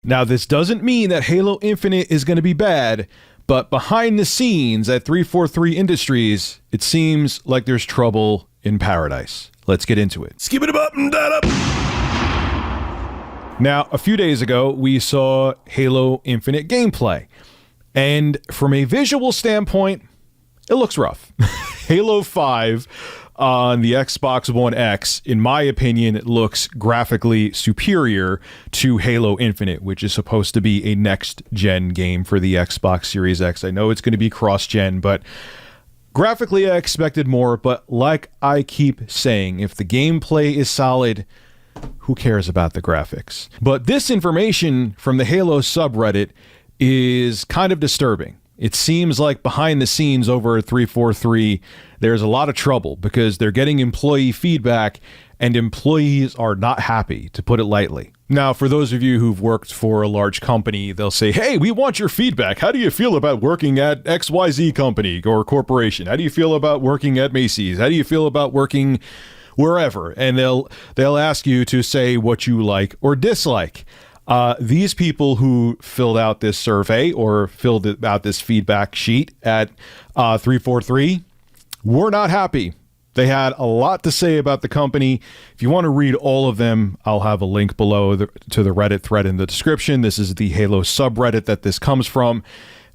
Now, this doesn't mean that Halo Infinite is going to be bad, but behind the scenes at 343 Industries, it seems like there's trouble in paradise. Let's get into it. Skip it up and that up. Now, a few days ago, we saw Halo Infinite gameplay. And from a visual standpoint, it looks rough. Halo 5 on the Xbox One X, in my opinion, it looks graphically superior to Halo Infinite, which is supposed to be a next-gen game for the Xbox Series X. I know it's going to be cross-gen, but graphically I expected more. But like I keep saying, if the gameplay is solid, who cares about the graphics? But this information from the Halo subreddit is kind of disturbing. It seems like behind the scenes over at 343, there's a lot of trouble because they're getting employee feedback and employees are not happy, to put it lightly. Now, for those of you who've worked for a large company, they'll say, hey, we want your feedback. How do you feel about working at XYZ company or corporation? How do you feel about working at Macy's? How do you feel about working wherever? And they'll ask you to say what you like or dislike. These people who filled out this survey or filled out this feedback sheet at 343 were not happy. They had a lot to say about the company. If you want to read all of them, I'll have a link below to the Reddit thread in the description. This is the Halo subreddit that this comes from.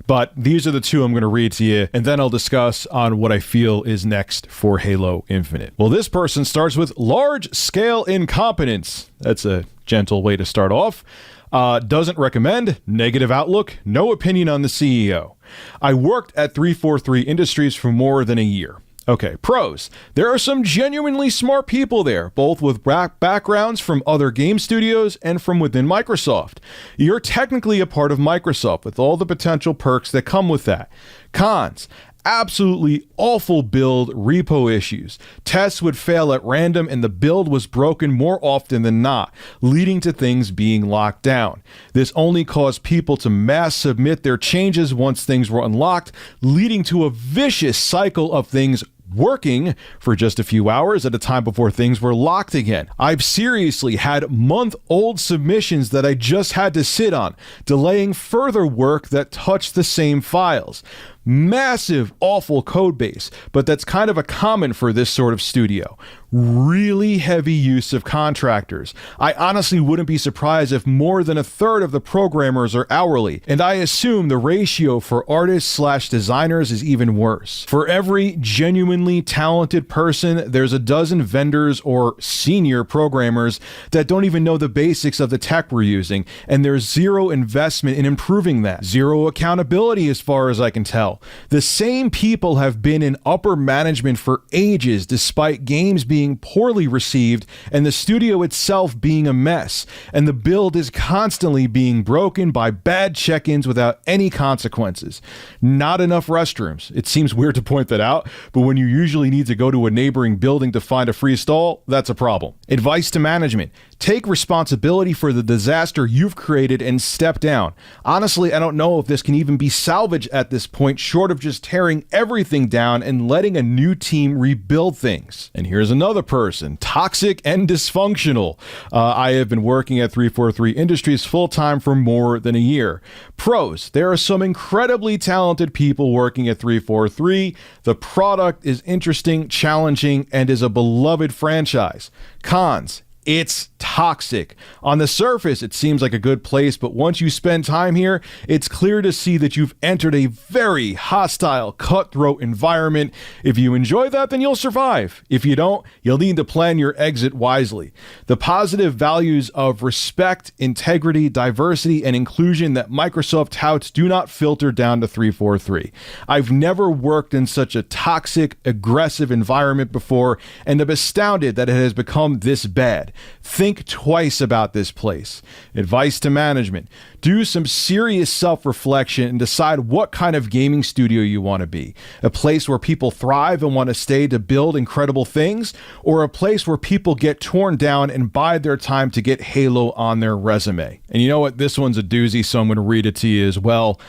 But these are the two I'm going to read to you, and then I'll discuss on what I feel is next for Halo Infinite. Well, this person starts with large-scale incompetence. That's a gentle way to start off. Doesn't recommend, negative outlook, no opinion on the CEO. I worked at 343 Industries for more than a year. Okay, pros. There are some genuinely smart people there, both with backgrounds from other game studios and from within Microsoft. You're technically a part of Microsoft with all the potential perks that come with that. Cons. Absolutely awful build repo issues. Tests would fail at random and the build was broken more often than not, leading to things being locked down. This only caused people to mass submit their changes once things were unlocked, leading to a vicious cycle of things working for just a few hours at a time before things were locked again. I've seriously had month-old submissions that I just had to sit on, delaying further work that touched the same files. Massive, awful code base, but that's kind of a common for this sort of studio. Really heavy use of contractors. I honestly wouldn't be surprised if more than a third of the programmers are hourly, and I assume the ratio for artists/designers is even worse. For every genuinely talented person, there's a dozen vendors or senior programmers that don't even know the basics of the tech we're using, and there's zero investment in improving that. Zero accountability as far as I can tell. The same people have been in upper management for ages despite games being poorly received and the studio itself being a mess, and the build is constantly being broken by bad check-ins without any consequences. Not enough restrooms. It seems weird to point that out, but when you usually need to go to a neighboring building to find a free stall, that's a problem. Advice to management. Take responsibility for the disaster you've created and step down. Honestly, I don't know if this can even be salvaged at this point, short of just tearing everything down and letting a new team rebuild things. And here's another person, toxic and dysfunctional. I have been working at 343 Industries full-time for more than a year. Pros, there are some incredibly talented people working at 343. The product is interesting, challenging, and is a beloved franchise. Cons, it's toxic. On the surface, it seems like a good place, but once you spend time here, it's clear to see that you've entered a very hostile, cutthroat environment. If you enjoy that, then you'll survive. If you don't, you'll need to plan your exit wisely. The positive values of respect, integrity, diversity, and inclusion that Microsoft touts do not filter down to 343. I've never worked in such a toxic, aggressive environment before, and am astounded that it has become this bad. Think twice about this place. Advice to management. Do some serious self-reflection and decide what kind of gaming studio you want to be. A place where people thrive and want to stay to build incredible things, or a place where people get torn down and bide their time to get Halo on their resume. And you know what? This one's a doozy, so I'm going to read it to you as well.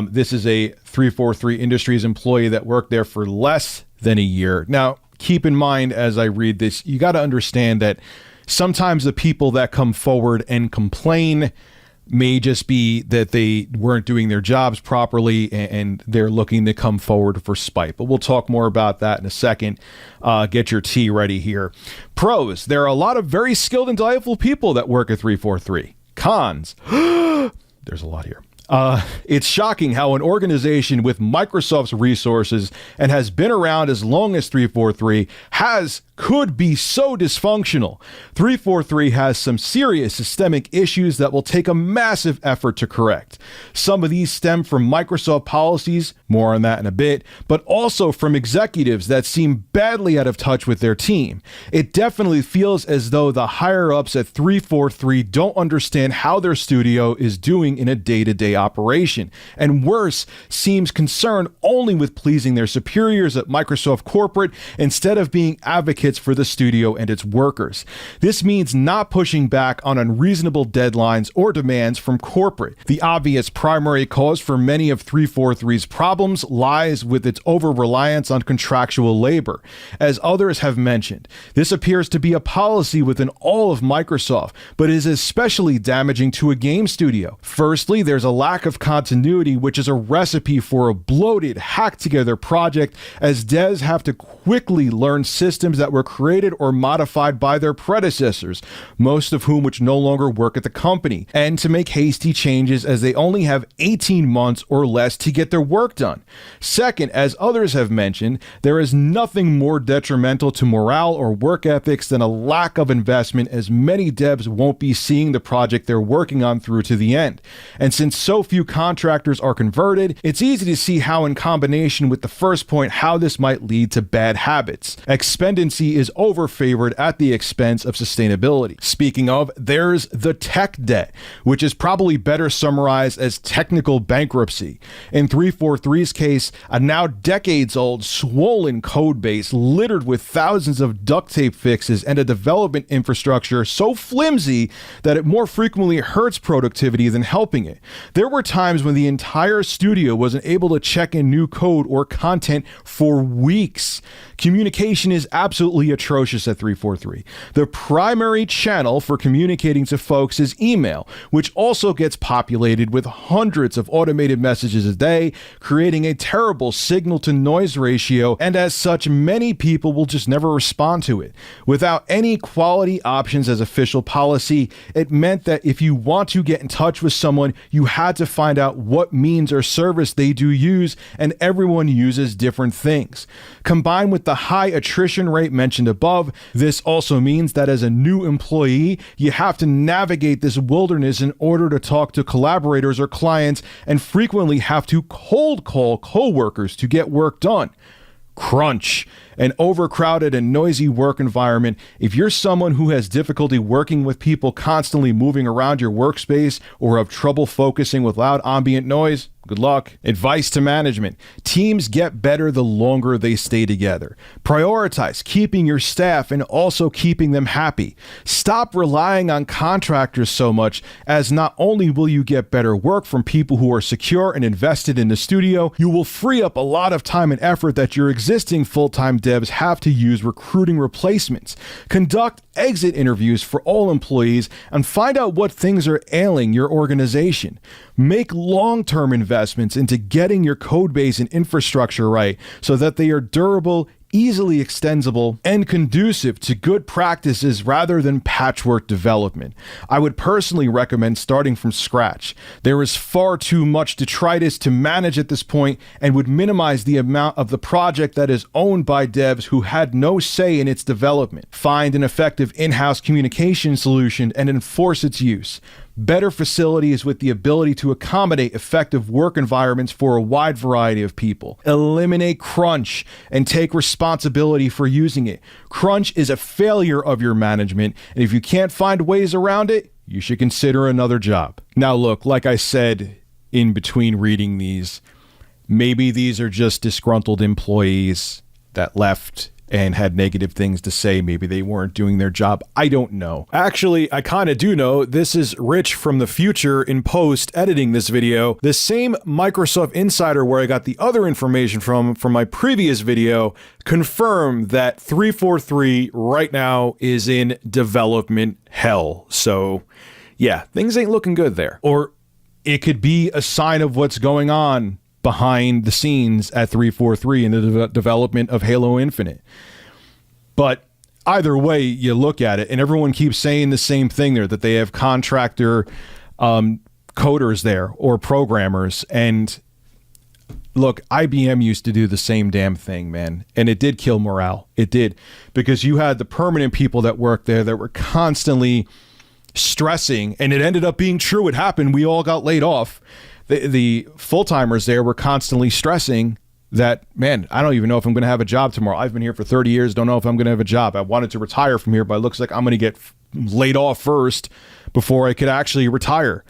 This is a 343 Industries employee that worked there for less than a year. Now, keep in mind as I read this, you got to understand that sometimes the people that come forward and complain, may just be that they weren't doing their jobs properly and they're looking to come forward for spite. But we'll talk more about that in a second. Get your tea ready here. Pros, there are a lot of very skilled and delightful people that work at 343. Cons, there's a lot here. It's shocking how an organization with Microsoft's resources and has been around as long as 343 could be so dysfunctional. 343 has some serious systemic issues that will take a massive effort to correct. Some of these stem from Microsoft policies, more on that in a bit, but also from executives that seem badly out of touch with their team. It definitely feels as though the higher-ups at 343 don't understand how their studio is doing in a day-to-day operation, and worse, seems concerned only with pleasing their superiors at Microsoft corporate instead of being advocates for the studio and its workers. This means not pushing back on unreasonable deadlines or demands from corporate. The obvious primary cause for many of 343's problems lies with its over-reliance on contractual labor. As others have mentioned, this appears to be a policy within all of Microsoft, but is especially damaging to a game studio. Firstly, there's a lack of continuity, which is a recipe for a bloated, hacked-together project, as devs have to quickly learn systems that were created or modified by their predecessors, most of whom which no longer work at the company, and to make hasty changes as they only have 18 months or less to get their work done. Second, as others have mentioned, there is nothing more detrimental to morale or work ethics than a lack of investment, as many devs won't be seeing the project they're working on through to the end. And since so few contractors are converted, it's easy to see how, in combination with the first point, how this might lead to bad habits. Expendency is overfavored at the expense of sustainability. Speaking of, there's the tech debt, which is probably better summarized as technical bankruptcy. In 343's case, a now decades-old swollen code base littered with thousands of duct tape fixes and a development infrastructure so flimsy that it more frequently hurts productivity than helping it. There were times when the entire studio wasn't able to check in new code or content for weeks. Communication is absolutely atrocious at 343. The primary channel for communicating to folks is email, which also gets populated with hundreds of automated messages a day, creating a terrible signal-to-noise ratio, and as such, many people will just never respond to it. Without any quality options as official policy, it meant that if you want to get in touch with someone, you had to find out what means or service they do use, and everyone uses different things. Combined with the high attrition rate mentioned above, this also means that as a new employee, you have to navigate this wilderness in order to talk to collaborators or clients, and frequently have to cold call coworkers to get work done. Crunch. An overcrowded and noisy work environment. If you're someone who has difficulty working with people constantly moving around your workspace or have trouble focusing with loud ambient noise, good luck. Advice to management. Teams get better the longer they stay together. Prioritize keeping your staff and also keeping them happy. Stop relying on contractors so much, as not only will you get better work from people who are secure and invested in the studio, you will free up a lot of time and effort that your existing full-time devs have to use recruiting replacements. Conduct exit interviews for all employees and find out what things are ailing your organization. Make long-term investments into getting your code base and infrastructure right so that they are durable, easily extensible, and conducive to good practices rather than patchwork development. I would personally recommend starting from scratch. There is far too much detritus to manage at this point and would minimize the amount of the project that is owned by devs who had no say in its development. Find an effective in-house communication solution and enforce its use. Better facilities with the ability to accommodate effective work environments for a wide variety of people. Eliminate crunch and take responsibility for using it. Crunch is a failure of your management, and if you can't find ways around it, you should consider another job. Now look, like I said in between reading these, maybe these are just disgruntled employees that left and had negative things to say. Maybe they weren't doing their job. I don't know. Actually, I kind of do know. This is Rich from the future in post editing this video. The same Microsoft Insider where I got the other information from my previous video confirmed that 343 right now is in development hell. So yeah, things ain't looking good there. Or it could be a sign of what's going on behind the scenes at 343 in the development of Halo Infinite. But either way you look at it, and everyone keeps saying the same thing there, that they have contractor coders there or programmers. And look, IBM used to do the same damn thing, man. And it did kill morale. It did. Because you had the permanent people that worked there that were constantly stressing, and it ended up being true. It happened. We all got laid off. The full-timers there were constantly stressing that, man, I don't even know if I'm going to have a job tomorrow. I've been here for 30 years. Don't know if I'm going to have a job. I wanted to retire from here, but it looks like I'm going to get laid off first before I could actually retire.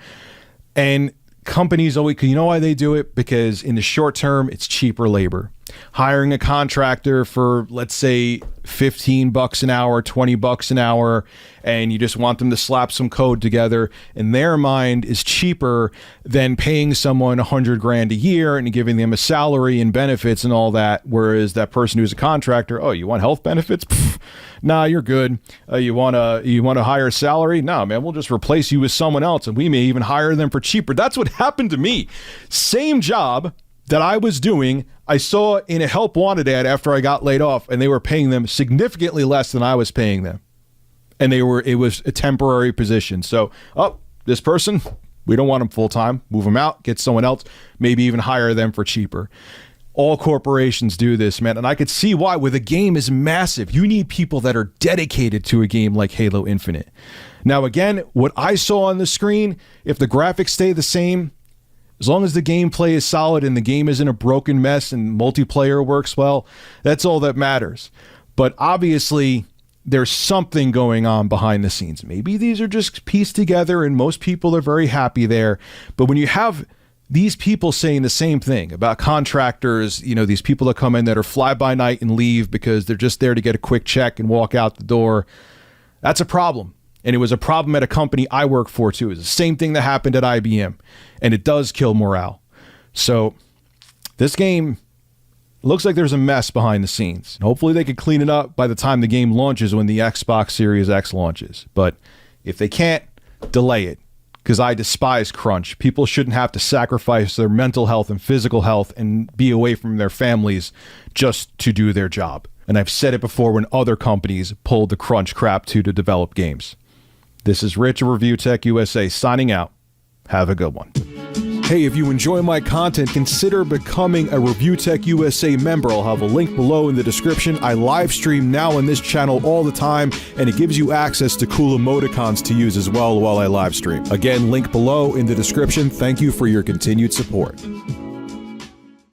And companies always, you know why they do it? Because in the short term, it's cheaper labor. Hiring a contractor for, let's say, $15 an hour, $20 an hour, and you just want them to slap some code together, in their mind is cheaper than paying someone $100,000 a year and giving them a salary and benefits and all that. Whereas that person who's a contractor, oh, you want health benefits? Pfft, nah, you're good. You want a higher salary? No, man, we'll just replace you with someone else, and we may even hire them for cheaper. That's what happened to me. Same job that I was doing, I saw in a help wanted ad after I got laid off, and they were paying them significantly less than I was paying them. And it was a temporary position. So, this person, we don't want them full time. Move them out, get someone else, maybe even hire them for cheaper. All corporations do this, man. And I could see why. With a game is massive, you need people that are dedicated to a game like Halo Infinite. Now, again, what I saw on the screen, if the graphics stay the same, as long as the gameplay is solid and the game isn't a broken mess and multiplayer works well, that's all that matters. But obviously, there's something going on behind the scenes. Maybe these are just pieced together and most people are very happy there. But when you have these people saying the same thing about contractors, these people that come in that are fly by night and leave because they're just there to get a quick check and walk out the door, that's a problem. And it was a problem at a company I work for, too. It's the same thing that happened at IBM. And it does kill morale. So this game looks like there's a mess behind the scenes. Hopefully they could clean it up by the time the game launches when the Xbox Series X launches. But if they can't, delay it. Because I despise crunch. People shouldn't have to sacrifice their mental health and physical health and be away from their families just to do their job. And I've said it before when other companies pulled the crunch crap to develop games. This is Rich of Review Tech USA signing out. Have a good one. Hey, if you enjoy my content, consider becoming a Review Tech USA member. I'll have a link below in the description. I live stream now on this channel all the time, and it gives you access to cool emoticons to use as well while I live stream. Again, link below in the description. Thank you for your continued support.